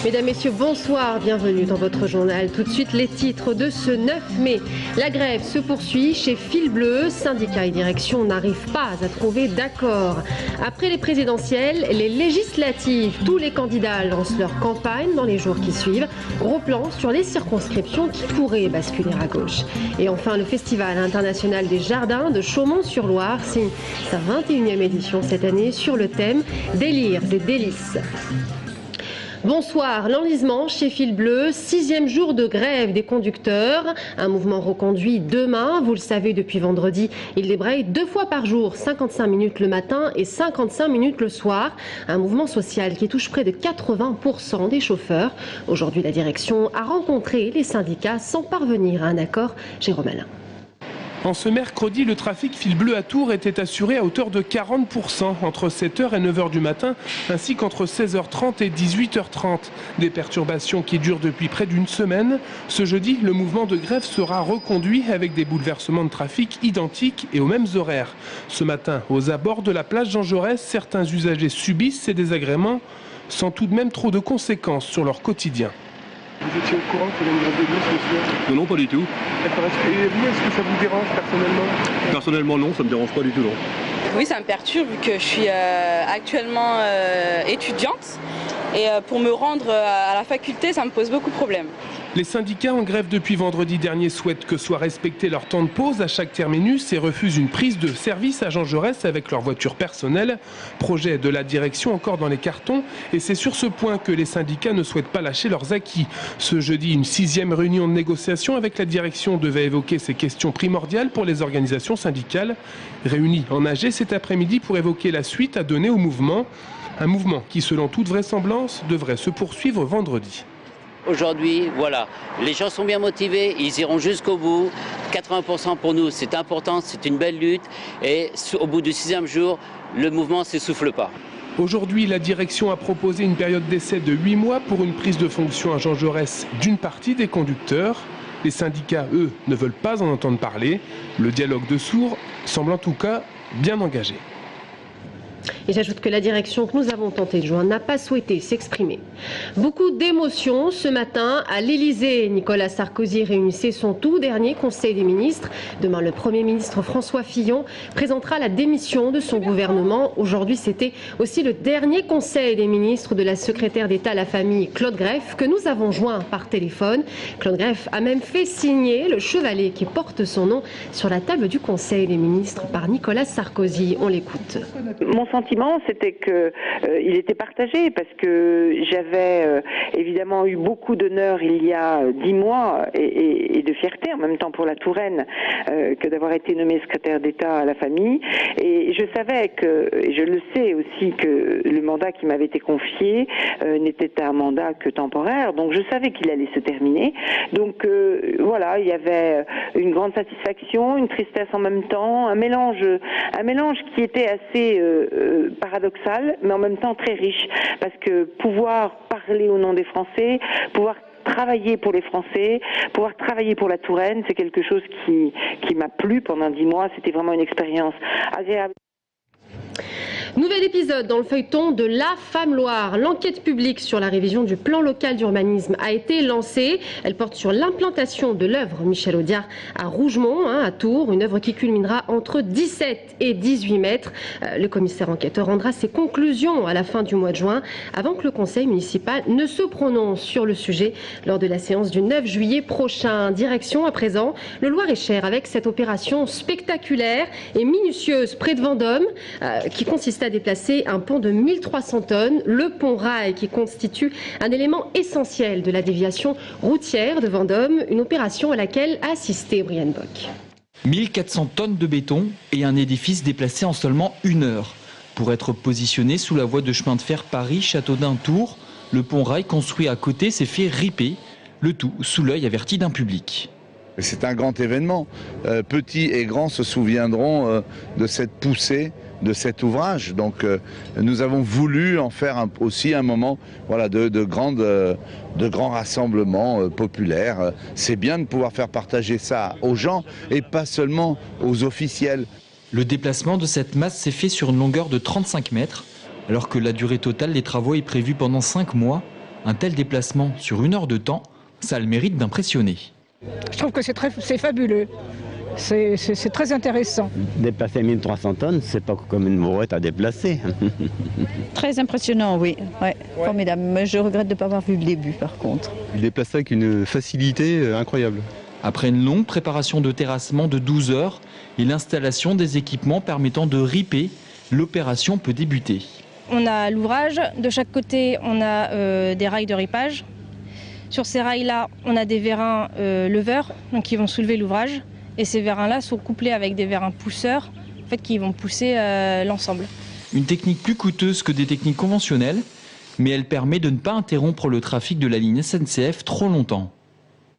Mesdames, Messieurs, bonsoir, bienvenue dans votre journal. Tout de suite, les titres de ce 9 mai. La grève se poursuit chez Fil Bleu. Syndicats et direction n'arrivent pas à trouver d'accord. Après les présidentielles, les législatives, tous les candidats lancent leur campagne dans les jours qui suivent. Gros plan sur les circonscriptions qui pourraient basculer à gauche. Et enfin, le Festival international des jardins de Chaumont-sur-Loire signe sa 21e édition cette année sur le thème Délires et délices. Bonsoir, l'enlisement chez Fil Bleu, 6e jour de grève des conducteurs, un mouvement reconduit demain, vous le savez depuis vendredi, il débraye 2 fois par jour, 55 minutes le matin et 55 minutes le soir, un mouvement social qui touche près de 80% des chauffeurs. Aujourd'hui, la direction a rencontré les syndicats sans parvenir à un accord. Jérôme Alain. En ce mercredi, le trafic Fil Bleu à Tours était assuré à hauteur de 40% entre 7h et 9h du matin, ainsi qu'entre 16h30 et 18h30. Des perturbations qui durent depuis près d'une semaine. Ce jeudi, le mouvement de grève sera reconduit avec des bouleversements de trafic identiques et aux mêmes horaires. Ce matin, aux abords de la plage Jean Jaurès, certains usagers subissent ces désagréments sans tout de même trop de conséquences sur leur quotidien. Vous étiez au courant qu'il y a une grève de bus, monsieur ? Non, pas du tout. D'accord. Et vous, est-ce que ça vous dérange personnellement ? Personnellement, non, ça me dérange pas du tout, non. Oui, ça me perturbe vu que je suis actuellement étudiante et pour me rendre à la faculté, ça me pose beaucoup de problèmes. Les syndicats en grève depuis vendredi dernier souhaitent que soit respecté leur temps de pause à chaque terminus et refusent une prise de service à Jean Jaurès avec leur voiture personnelle. Projet de la direction encore dans les cartons et c'est sur ce point que les syndicats ne souhaitent pas lâcher leurs acquis. Ce jeudi, une 6e réunion de négociation avec la direction devait évoquer ces questions primordiales pour les organisations syndicales. Réunies en AG cet après-midi pour évoquer la suite à donner au mouvement. Un mouvement qui, selon toute vraisemblance, devrait se poursuivre vendredi. Aujourd'hui, voilà, les gens sont bien motivés, ils iront jusqu'au bout. 80% pour nous, c'est important, c'est une belle lutte. Et au bout du 6e jour, le mouvement ne s'essouffle pas. Aujourd'hui, la direction a proposé une période d'essai de 8 mois pour une prise de fonction à Jean Jaurès d'une partie des conducteurs. Les syndicats, eux, ne veulent pas en entendre parler. Le dialogue de sourds semble en tout cas bien engagé. Et j'ajoute que la direction que nous avons tenté de joindre n'a pas souhaité s'exprimer. Beaucoup d'émotions ce matin à l'Élysée. Nicolas Sarkozy réunissait son tout dernier Conseil des ministres. Demain, le Premier ministre François Fillon présentera la démission de son gouvernement. Aujourd'hui, c'était aussi le dernier Conseil des ministres de la secrétaire d'État à la famille Claude Greff que nous avons joint par téléphone. Claude Greff a même fait signer le chevalet qui porte son nom sur la table du Conseil des ministres par Nicolas Sarkozy. On l'écoute. Mon sentiment, c'était que il était partagé parce que j'avais évidemment eu beaucoup d'honneur il y a 10 mois et de fierté en même temps pour la Touraine que d'avoir été nommée secrétaire d'État à la famille. Et je savais que, et je le sais aussi, que le mandat qui m'avait été confié n'était un mandat que temporaire. Donc je savais qu'il allait se terminer. Donc voilà, il y avait une grande satisfaction, une tristesse en même temps, un mélange qui était assez paradoxal, mais en même temps très riche, parce que pouvoir parler au nom des Français, pouvoir travailler pour les Français, pouvoir travailler pour la Touraine, c'est quelque chose qui m'a plu pendant 10 mois. C'était vraiment une expérience agréable. Nouvel épisode dans le feuilleton de La Femme Loire. L'enquête publique sur la révision du plan local d'urbanisme a été lancée. Elle porte sur l'implantation de l'œuvre Michel Audiard à Rougemont, à Tours, une œuvre qui culminera entre 17 et 18 mètres. Le commissaire enquêteur rendra ses conclusions à la fin du mois de juin, avant que le conseil municipal ne se prononce sur le sujet lors de la séance du 9 juillet prochain. Direction à présent le Loir-et-Cher avec cette opération spectaculaire et minutieuse près de Vendôme qui consiste à déplacer un pont de 1300 tonnes, le pont Rail qui constitue un élément essentiel de la déviation routière de Vendôme, une opération à laquelle a assisté Brian Bock. 1400 tonnes de béton et un édifice déplacé en seulement 1 heure. Pour être positionné sous la voie de chemin de fer Paris-Châteaudun-Tours, le pont Rail construit à côté s'est fait riper, le tout sous l'œil averti d'un public. C'est un grand événement. Petits et grands se souviendront de cette poussée de cet ouvrage. Donc nous avons voulu en faire aussi un moment de grands rassemblements populaires. C'est bien de pouvoir faire partager ça aux gens et pas seulement aux officiels. Le déplacement de cette masse s'est fait sur une longueur de 35 mètres, alors que la durée totale des travaux est prévue pendant 5 mois. Un tel déplacement sur 1 heure de temps, ça a le mérite d'impressionner. Je trouve que c'est fabuleux, c'est très intéressant. Déplacer 1300 tonnes, c'est pas comme une brouette à déplacer. Très impressionnant, oui, ouais, formidable. Mais je regrette de ne pas avoir vu le début par contre. Il déplace avec une facilité incroyable. Après une longue préparation de terrassement de 12 heures et l'installation des équipements permettant de riper, l'opération peut débuter. On a l'ouvrage, de chaque côté on a des rails de ripage. Sur ces rails-là, on a des vérins leveurs, donc qui vont soulever l'ouvrage. Et ces vérins-là sont couplés avec des vérins pousseurs, en fait, qui vont pousser l'ensemble. Une technique plus coûteuse que des techniques conventionnelles, mais elle permet de ne pas interrompre le trafic de la ligne SNCF trop longtemps.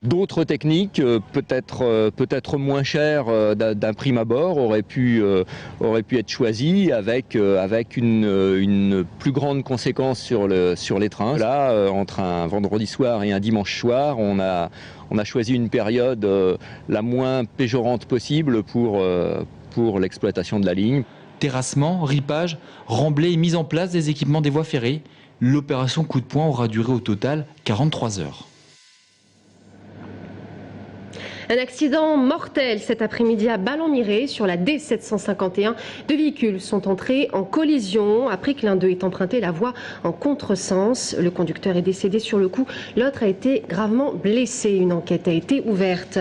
D'autres techniques, peut-être moins chères d'un prime abord, auraient pu être choisies avec une plus grande conséquence sur les trains. Là, entre un vendredi soir et un dimanche soir, on a choisi une période la moins péjorante possible pour l'exploitation de la ligne. Terrassement, ripage, remblai et mise en place des équipements des voies ferrées. L'opération coup de poing aura duré au total 43 heures. Un accident mortel cet après-midi à Ballon-Miré sur la D751. 2 véhicules sont entrés en collision après que l'un d'eux ait emprunté la voie en contresens. Le conducteur est décédé sur le coup, l'autre a été gravement blessé. Une enquête a été ouverte.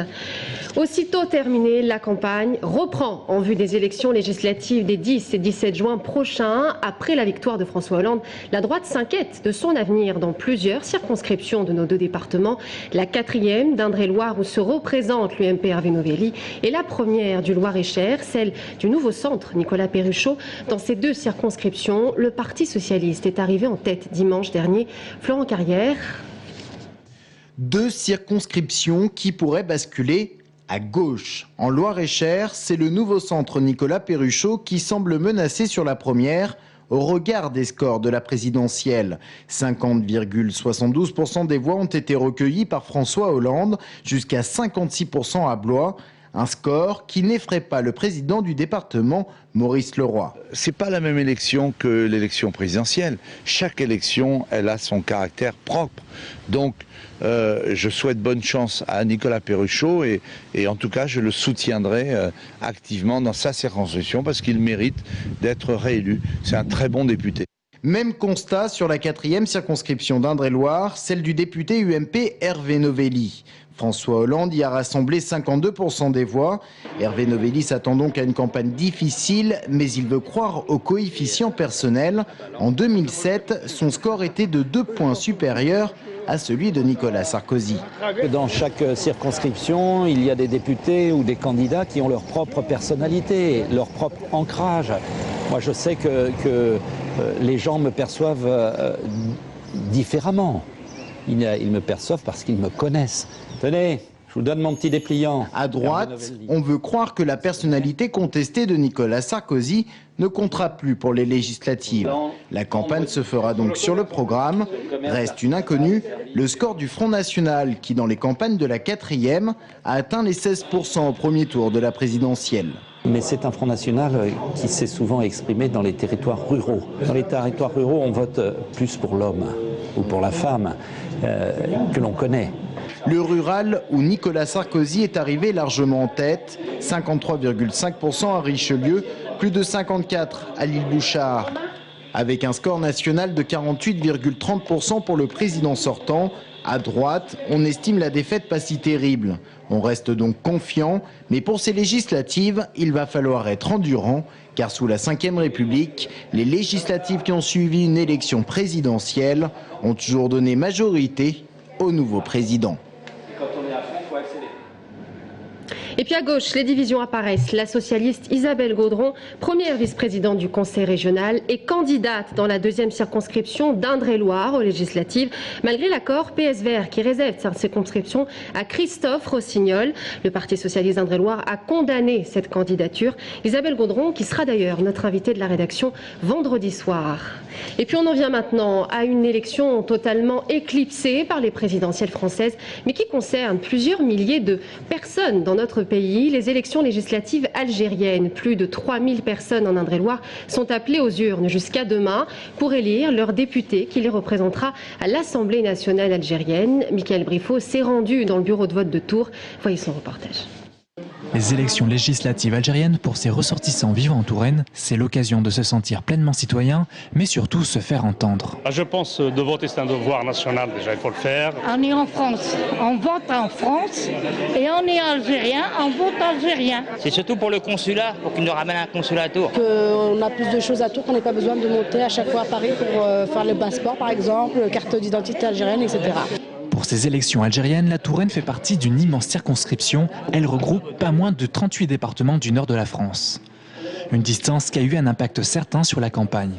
Aussitôt terminée, la campagne reprend en vue des élections législatives des 10 et 17 juin prochains. Après la victoire de François Hollande, la droite s'inquiète de son avenir dans plusieurs circonscriptions de nos 2 départements. La 4e d'Indre-et-Loire où se représente l'UMP Hervé Novelli et la première du Loir-et-Cher, celle du nouveau centre Nicolas Perruchot. Dans ces 2 circonscriptions, le Parti socialiste est arrivé en tête dimanche dernier. Florent Carrière. 2 circonscriptions qui pourraient basculer à gauche. En Loir-et-Cher, c'est le nouveau centre Nicolas Perruchot qui semble menacé sur la première au regard des scores de la présidentielle. 50,72% des voix ont été recueillies par François Hollande, jusqu'à 56% à Blois. Un score qui n'effraie pas le président du département, Maurice Leroy. C'est pas la même élection que l'élection présidentielle. Chaque élection, elle a son caractère propre. Donc, je souhaite bonne chance à Nicolas Perruchot et en tout cas, je le soutiendrai activement dans sa circonscription parce qu'il mérite d'être réélu. C'est un très bon député. Même constat sur la 4e circonscription d'Indre-et-Loire, celle du député UMP Hervé Novelli. François Hollande y a rassemblé 52% des voix. Hervé Novelli s'attend donc à une campagne difficile, mais il veut croire au coefficient personnel. En 2007, son score était de 2 points supérieur à celui de Nicolas Sarkozy. Dans chaque circonscription, il y a des députés ou des candidats qui ont leur propre personnalité, leur propre ancrage. Moi, je sais que les gens me perçoivent différemment. Ils me perçoivent parce qu'ils me connaissent. Tenez, je vous donne mon petit dépliant. À droite, on veut croire que la personnalité contestée de Nicolas Sarkozy ne comptera plus pour les législatives. La campagne se fera donc sur le programme. Reste une inconnue, le score du Front National qui, dans les campagnes de la 4e, a atteint les 16% au premier tour de la présidentielle. Mais c'est un Front National qui s'est souvent exprimé dans les territoires ruraux. Dans les territoires ruraux, on vote plus pour l'homme ou pour la femme que l'on connaît. Le rural où Nicolas Sarkozy est arrivé largement en tête, 53,5% à Richelieu, plus de 54% à l'île Bouchard. Avec un score national de 48,30% pour le président sortant, à droite, on estime la défaite pas si terrible. On reste donc confiant, mais pour ces législatives, il va falloir être endurant, car sous la Ve République, les législatives qui ont suivi une élection présidentielle ont toujours donné majorité au nouveau président. Et puis à gauche, les divisions apparaissent. La socialiste Isabelle Gaudron, première vice-présidente du Conseil régional et candidate dans la 2e circonscription d'Indre-et-Loire aux législatives, malgré l'accord PSVR qui réserve sa circonscription à Christophe Rossignol. Le Parti socialiste d'Indre-et-Loire a condamné cette candidature. Isabelle Gaudron, qui sera d'ailleurs notre invitée de la rédaction vendredi soir. Et puis on en vient maintenant à une élection totalement éclipsée par les présidentielles françaises, mais qui concerne plusieurs milliers de personnes dans notre pays. Les élections législatives algériennes, plus de 3000 personnes en Indre-et-Loire sont appelées aux urnes jusqu'à demain pour élire leur député qui les représentera à l'Assemblée nationale algérienne. Michael Briffaut s'est rendu dans le bureau de vote de Tours. Voyez son reportage. Les élections législatives algériennes pour ses ressortissants vivant en Touraine, c'est l'occasion de se sentir pleinement citoyen, mais surtout se faire entendre. Je pense de voter, c'est un devoir national, déjà il faut le faire. On est en France, on vote en France, et on est algérien, on vote algérien. C'est surtout pour le consulat, pour qu'il nous ramène un consulat à Tours. On a plus de choses à Tours, qu'on n'ait pas besoin de monter à chaque fois à Paris pour faire le passeport par exemple, carte d'identité algérienne, etc. Pour ces élections algériennes, la Touraine fait partie d'une immense circonscription. Elle regroupe pas moins de 38 départements du nord de la France. Une distance qui a eu un impact certain sur la campagne.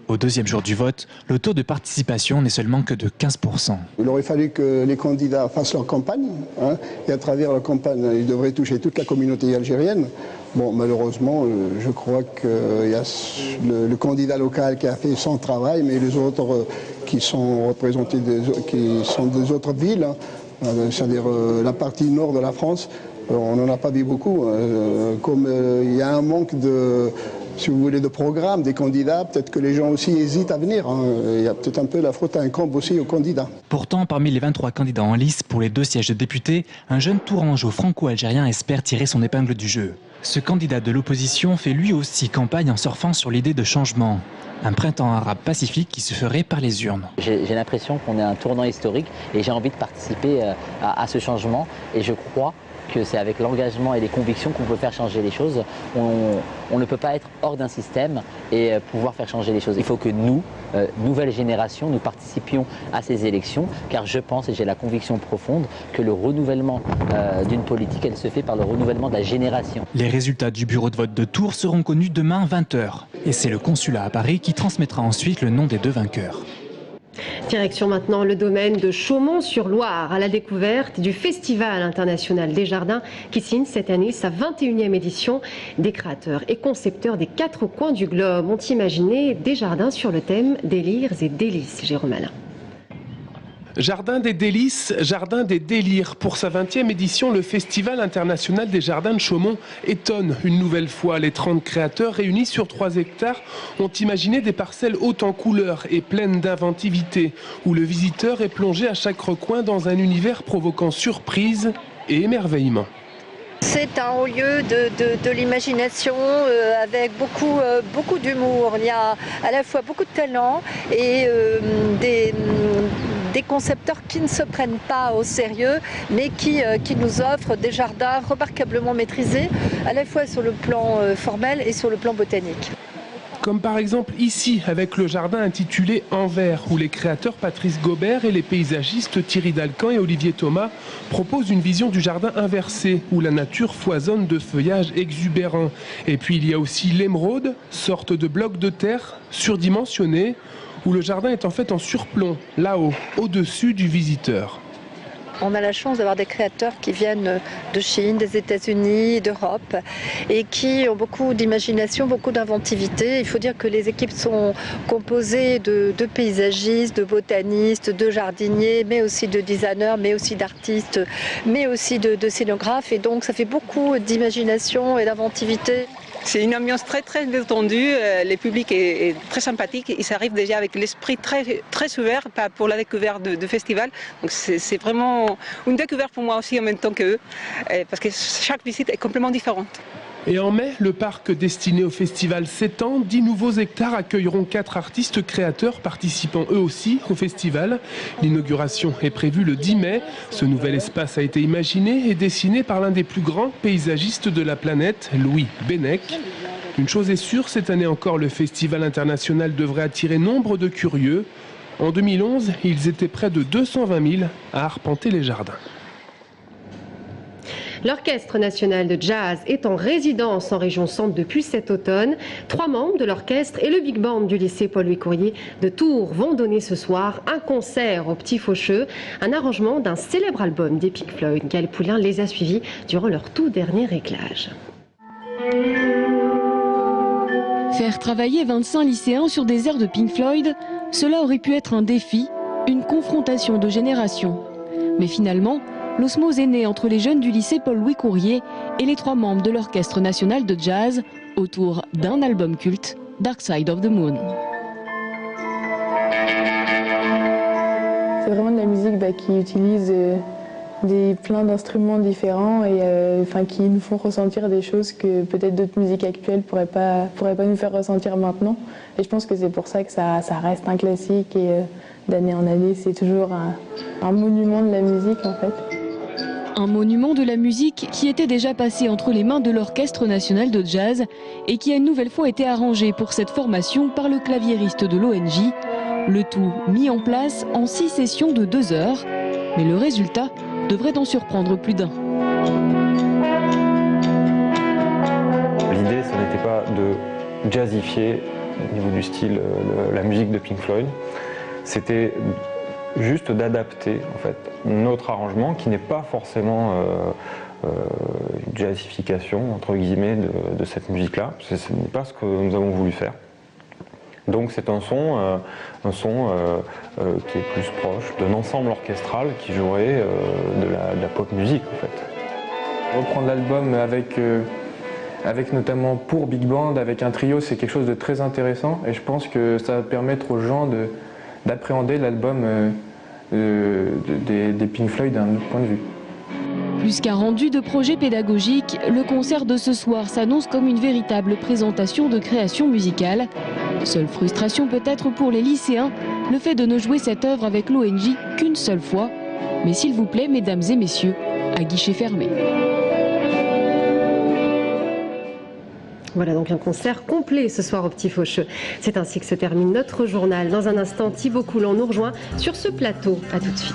Au deuxième jour du vote, le taux de participation n'est seulement que de 15%. Il aurait fallu que les candidats fassent leur campagne, et à travers leur campagne, ils devraient toucher toute la communauté algérienne. Bon, malheureusement, je crois qu'il y a le candidat local qui a fait son travail, mais les autres qui sont représentés, qui sont des autres villes, c'est-à-dire la partie nord de la France, on n'en a pas vu beaucoup. Comme il y a un manque de, si vous voulez, de programme des candidats, peut-être que les gens aussi hésitent à venir. Il y a peut-être un peu la faute incombe aussi aux candidats. Pourtant, parmi les 23 candidats en lice pour les 2 sièges de députés, un jeune tourangeau franco-algérien espère tirer son épingle du jeu. Ce candidat de l'opposition fait lui aussi campagne en surfant sur l'idée de changement. Un printemps arabe pacifique qui se ferait par les urnes. J'ai l'impression qu'on est à un tournant historique et j'ai envie de participer à ce changement. Et je crois que c'est avec l'engagement et les convictions qu'on peut faire changer les choses. On ne peut pas être hors d'un système et pouvoir faire changer les choses. Il faut que nous, nouvelle génération, nous participions à ces élections, car je pense et j'ai la conviction profonde que le renouvellement d'une politique, elle se fait par le renouvellement de la génération. Les résultats du bureau de vote de Tours seront connus demain 20h. Et c'est le consulat à Paris qui transmettra ensuite le nom des 2 vainqueurs. Direction maintenant le domaine de Chaumont-sur-Loire à la découverte du Festival international des jardins qui signe cette année sa 21e édition. Des créateurs et concepteurs des 4 coins du globe ont imaginé des jardins sur le thème délires et délices. Jérôme Alain. Jardin des délices, jardin des délires. Pour sa 20e édition, le Festival international des jardins de Chaumont étonne une nouvelle fois. Les 30 créateurs réunis sur 3 hectares ont imaginé des parcelles hautes en couleurs et pleines d'inventivité, où le visiteur est plongé à chaque recoin dans un univers provoquant surprise et émerveillement. C'est un haut lieu de l'imagination avec beaucoup d'humour. Il y a à la fois beaucoup de talent et des concepteurs qui ne se prennent pas au sérieux, mais qui nous offrent des jardins remarquablement maîtrisés, à la fois sur le plan formel et sur le plan botanique. Comme par exemple ici, avec le jardin intitulé Envers, où les créateurs Patrice Gobert et les paysagistes Thierry Dalcan et Olivier Thomas proposent une vision du jardin inversé, où la nature foisonne de feuillages exubérants. Et puis il y a aussi l'émeraude, sorte de bloc de terre surdimensionné, où le jardin est en fait en surplomb, là-haut, au-dessus du visiteur. On a la chance d'avoir des créateurs qui viennent de Chine, des États-Unis, d'Europe et qui ont beaucoup d'imagination, beaucoup d'inventivité. Il faut dire que les équipes sont composées de paysagistes, de botanistes, de jardiniers, mais aussi de designers, mais aussi d'artistes, mais aussi de scénographes. Et donc ça fait beaucoup d'imagination et d'inventivité. C'est une ambiance très détendue, le public est très sympathique, ils arrivent déjà avec l'esprit très ouvert pour la découverte de festival. Donc c'est vraiment une découverte pour moi aussi en même temps qu'eux, parce que chaque visite est complètement différente. Et en mai, le parc destiné au festival s'étend. 10 nouveaux hectares accueilleront 4 artistes créateurs participant eux aussi au festival. L'inauguration est prévue le 10 mai. Ce nouvel espace a été imaginé et dessiné par l'un des plus grands paysagistes de la planète, Louis Bennec. Une chose est sûre, cette année encore, le festival international devrait attirer nombre de curieux. En 2011, ils étaient près de 220 000 à arpenter les jardins. L'Orchestre national de jazz est en résidence en région centre depuis cet automne. 3 membres de l'orchestre et le big band du lycée Paul-Louis Courier de Tours vont donner ce soir un concert au Petit Faucheux, un arrangement d'un célèbre album des Pink Floyd. Gaël Poulin les a suivis durant leur tout dernier réglage. Faire travailler 25 lycéens sur des airs de Pink Floyd, cela aurait pu être un défi, une confrontation de générations. Mais finalement, l'osmose est née entre les jeunes du lycée Paul-Louis Courier et les 3 membres de l'Orchestre national de jazz autour d'un album culte, Dark Side of the Moon. C'est vraiment de la musique qui utilise plein d'instruments différents et qui nous font ressentir des choses que peut-être d'autres musiques actuelles pourraient pas nous faire ressentir maintenant. Et je pense que c'est pour ça que ça reste un classique et d'année en année, c'est toujours un monument de la musique en fait. Un monument de la musique qui était déjà passé entre les mains de l'Orchestre national de jazz et qui a une nouvelle fois été arrangé pour cette formation par le claviériste de l'ONJ. Le tout mis en place en 6 sessions de 2 heures. Mais le résultat devrait en surprendre plus d'un. L'idée, ce n'était pas de jazzifier au niveau du style la musique de Pink Floyd. C'était juste d'adapter en fait notre arrangement qui n'est pas forcément une jazzification entre guillemets de cette musique-là. Ce n'est pas ce que nous avons voulu faire. Donc c'est un son qui est plus proche d'un ensemble orchestral qui jouerait de la pop musique en fait. Reprendre l'album avec notamment pour Big Band, avec un trio, c'est quelque chose de très intéressant et je pense que ça va permettre aux gens d'appréhender l'album des Pink Floyd d'un autre point de vue. Plus qu'un rendu de projet pédagogique, le concert de ce soir s'annonce comme une véritable présentation de création musicale. Seule frustration peut-être pour les lycéens, le fait de ne jouer cette œuvre avec l'ONJ qu'une seule fois. Mais s'il vous plaît, mesdames et messieurs, à guichet fermé. Voilà donc un concert complet ce soir au Petit Faucheux. C'est ainsi que se termine notre journal. Dans un instant, Thibaut Coulant nous rejoint sur ce plateau. A tout de suite.